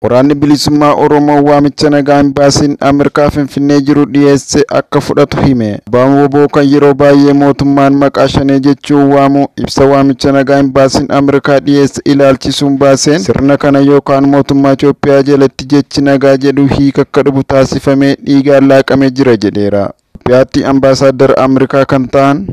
Waraanni bilisummaa Oromoo waamicha nagaa Imbaasiin Ameerikaa Finfinnee jiru dhiyeesse akka fudhatu hime. Abbaan WBO kan yeroo baay'ee mootummaan maqaa shanee jechuun waamu ibsa waamicha nagaa Imbaasiin Ameerikaa dhiyeesse ilaalchisuun baaseen sirna kana yookaan mootummaa Itoophiyaa jalatti jechi nagaa jedhu hiika akka dhufu taasifamee dhiigaan laaqamee jira jedheera. Itoophiyaatti ambaasaadar Ameerikaa kan ta'an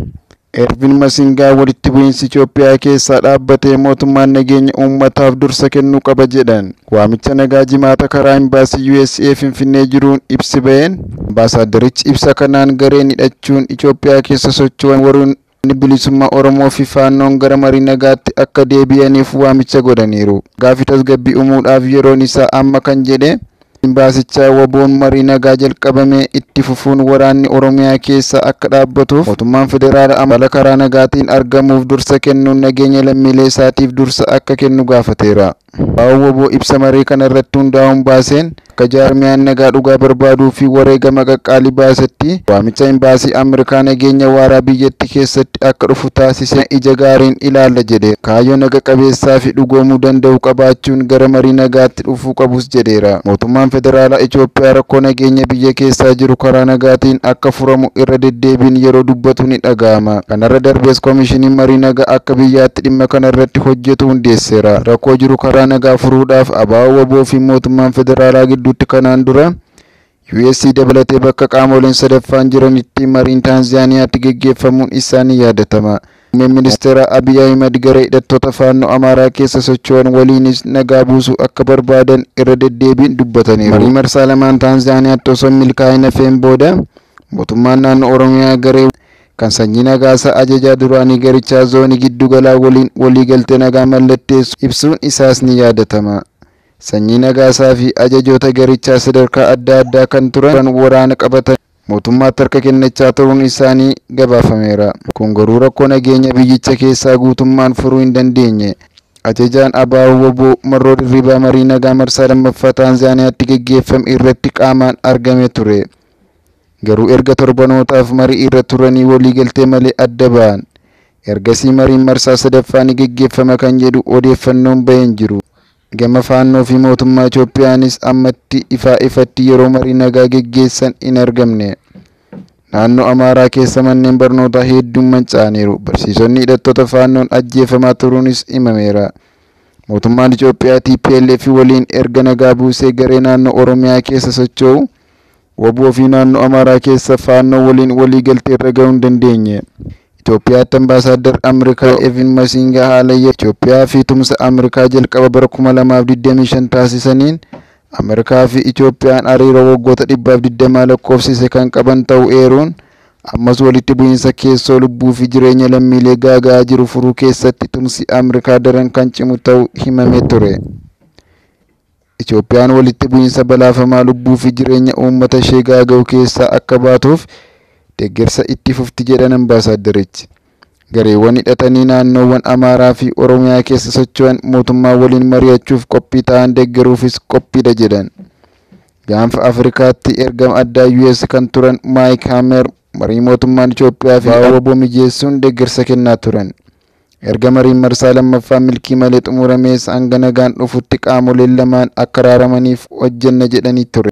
Ervin Masingaa walitti bu'iinsi Itoophiyaa keessaa dhaabbatee mootummaan nageenya uummataaf dursa kennuu qaba jedhan. Waamicha nagaa jimaata karaa imbaasii USA Finfinnee jiruun ibsi ba'een ambaasaadarichi ibsa kanaan gareen hidhachuun Itoophiyaa keessa socho'an waraanni bilisummaa Oromoo fi faannoon gara marii nagaatti akka deebi'aniif waamicha godhaniiru. Gaaffii tasgabbii uumuudhaaf yeroon isaa amma kan jedhe Imbaasichaa WBO'n marii nagaa jalqabame itti fufuun waraanni Oromiyaa keessa akka dhaabbatuuf mootummaan federaalaa amala karaa nagaatiin argamuuf dursa kennuun nageenya lammiilee isaatiif dursa akka kennu gaafateera. WBO ibsa marii kana irratti hundaa'uun baaseen akka jaarmiyaan nagaa dhugaa barbaaduu fi wareegama qaqqaalii baasetti waamicha imbaasii Ameerikaa nageenya waaraa biyyattii keessatti akka dhufu taasisee ija gaariin ilaalla jedhe. Kaayyoo naga qabeessaa fi dhugoomuu danda'u qabaachuun gara marii nagaatti dhufuu qabus jedheera. Mootummaan federaalaa Itoophiyaa rakkoo nageenya biyya keessaa jiru karaa nagaatiin akka furamu irra deddeebiin yeroo dubbatu ni dhaga'ama. Kanarra darbees koomishiniin marii nagaa akka biyyaatti dhimma kana irratti hojjetu hundeesseera. Rakkoo jiru karaa nagaa furuudhaaf abbaan WBO fi mootummaan federaalaa gidduutti kanaan dura USC dabalatee bakka qaamoleen sadaffaan jiranitti mariin Taanzaaniyaatti geggeeffamuun isaanii yaadatama. Ministeera Abiy Ahmed gara hidhattoota faannoo Amaaraa keessa socho'an waliinis nagaa buusuu akka barbaadan irra deddeebiin dubbataniiru. Marii marsaa lamaan Taanzaaniyaatti osoo milkaa'ina feen booda mootummaan naannoo Oromiyaa garee kan sanyii nagaasaa ajajaa duraanii garichaa zoonii giddu galaa waliin waliigaltee nagaa mallatteessu ibsuun isaas ni yaadatama. Sanyii nagaasaa fi ajajoota garichaa sadarkaa adda addaa kan turan waraana qabatan mootummaatti harka kennachaa turuun isaanii gabaafameera. Kun garuu rakkoo nageenya biyyicha keessaa guutummaan furuu hin dandeenye. Ajajaan abbaan WBO marroo dirribaa marii nagaa marsaa lammaffaa Taanzaaniyaatti geggeeffame irratti qaamaan argame ture. Garuu erga torbanootaaf marii irra turanii waliigaltee malee adda ba'an. Ergasii mariin marsaa sadaffaa ni geggeeffama kan jedhu odeeffannoon baheen jiru. Gama faannoo fi mootummaa Itoophiyaanis ammatti ifatti yeroo marii nagaa geggeessan hin argamne. Naannoo Amaaraa keessa manneen barnootaa hedduun manca'aniiru. Barsiisonni hidhattoota faannoon ajjeefamaa turuunis himameera. Mootummaan Itoophiyaa TPLF waliin erga nagaa buusee garee naannoo Oromiyaa keessa socho'u WBO fi naannoo Amaaraa keessa faannoo waliin waliigaltee irra gahuu hin dandeenye. Itoophiyaatti ambaasaadar Ameerikaa Ervin Masingaa haala Itoophiyaa fi tumsa Ameerikaa jalqaba bara 2025 taasisaniin Ameerikaa fi Itoophiyaan hariiroo waggoota 120 lakkoofsise kan qaban ta'uu eeruun ammas walitti bu'iinsa keessoo lubbuu fi jireenya lammiilee gaaga'aa jiru furuu keessatti tumsi Ameerikaa daran kan cimu ta'uu himamee ture. Itoophiyaan walitti bu'iinsa balaafamaa lubbuu fi jireenya uummata ishee gaaga'u keessaa akka baatuuf deeggarsa itti fufti jedhan ambaasaadarichi. Gareewwan hidhatanii naannoowwan Amaaraa fi Oromiyaa keessa socho'an mootummaa waliin mari'achuuf qophii ta'an deeggaruufis qophiidha jedhan. Gaanfa Afrikaatti ergama addaa US kan turan Mike Hammer marii mootummaan Itoophiyaa fi WBO mijeessuun deeggarsa kennaa turan. Erga mariin marsaa lammaffaa milkii malee xumuramees hanga nagaan dhufutti qaamoleen lamaan akka araaramaniif hojjenna jedhanii ture.